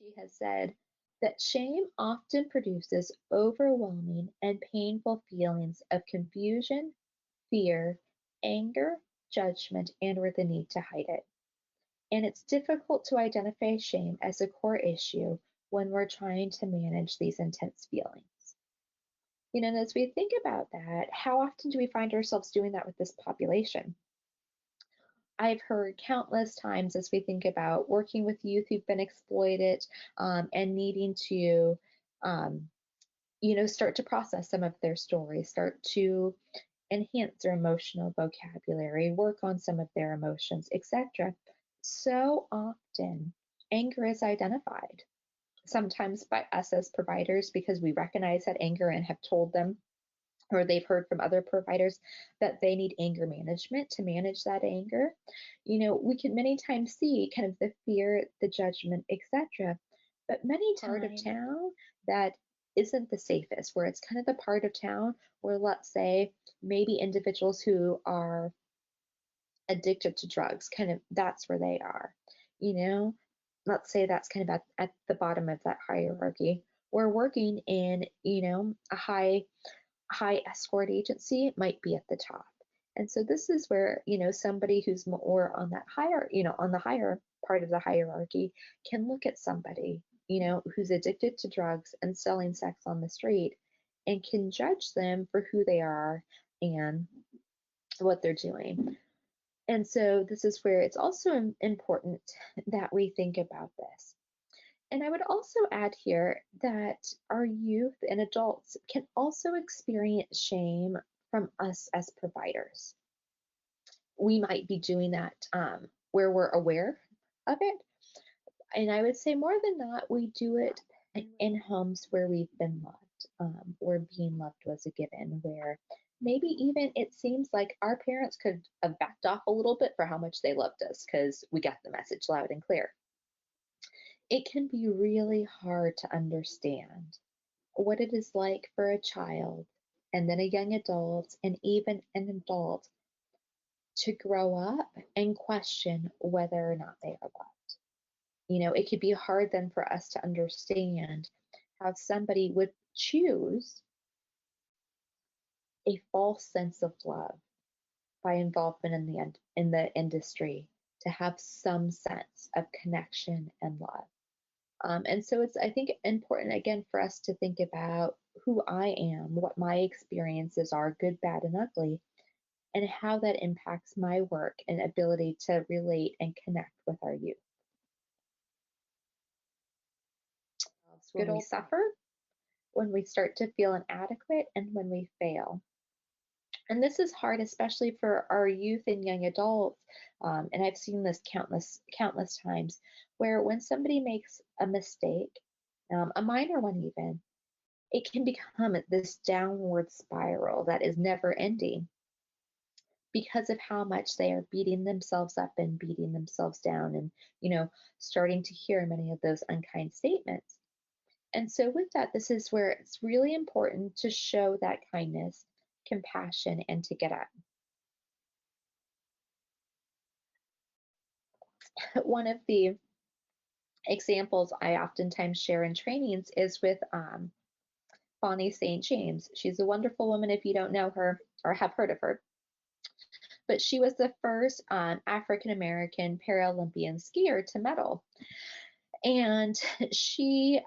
She has said that shame often produces overwhelming and painful feelings of confusion, fear, anger, judgment, and or the need to hide it. And it's difficult to identify shame as a core issue when we're trying to manage these intense feelings. And as we think about that, how often do we find ourselves doing that with this population? I've heard countless times as we think about working with youth who've been exploited and needing to, um, start to process some of their stories, start to enhance their emotional vocabulary, work on some of their emotions, etc. So often, anger is identified, sometimes by us as providers because we recognize that anger and have told them or they've heard from other providers that they need anger management to manage that anger. We can many times see kind of the fear, the judgment, etc. But many part of town that isn't the safest, where it's kind of the part of town where, let's say, maybe individuals who are addicted to drugs, kind of that's where they are. You know, let's say that's kind of at the bottom of that hierarchy. We're working in, a high escort agency might be at the top. And so this is where, somebody who's more on that higher, on the higher part of the hierarchy can look at somebody, who's addicted to drugs and selling sex on the street and can judge them for who they are and what they're doing. And so this is where it's also important that we think about this. And I would also add here that our youth and adults can also experience shame from us as providers. We might be doing that where we're aware of it. And I would say more than not, we do it in homes where we've been loved, where being loved was a given, where maybe even it seems like our parents could have backed off a little bit for how much they loved us because we got the message loud and clear. It can be really hard to understand what it is like for a child and then a young adult and even an adult to grow up and question whether or not they are loved. It could be hard then for us to understand how somebody would choose a false sense of love by involvement in the industry to have some sense of connection and love. And so it's, I think, important again for us to think about who I am, what my experiences are, good, bad, and ugly, and how that impacts my work and ability to relate and connect with our youth. When we suffer, when we start to feel inadequate, and when we fail. And this is hard, especially for our youth and young adults. And I've seen this countless times, where when somebody makes a mistake, a minor one even, it can become this downward spiral that is never ending because of how much they are beating themselves up and beating themselves down and, starting to hear many of those unkind statements. And so with that, this is where it's really important to show that kindness, compassion, and to get up. One of the examples I oftentimes share in trainings is with Bonnie St. James. She's a wonderful woman if you don't know her or have heard of her. But she was the first African-American Paralympian skier to medal. And she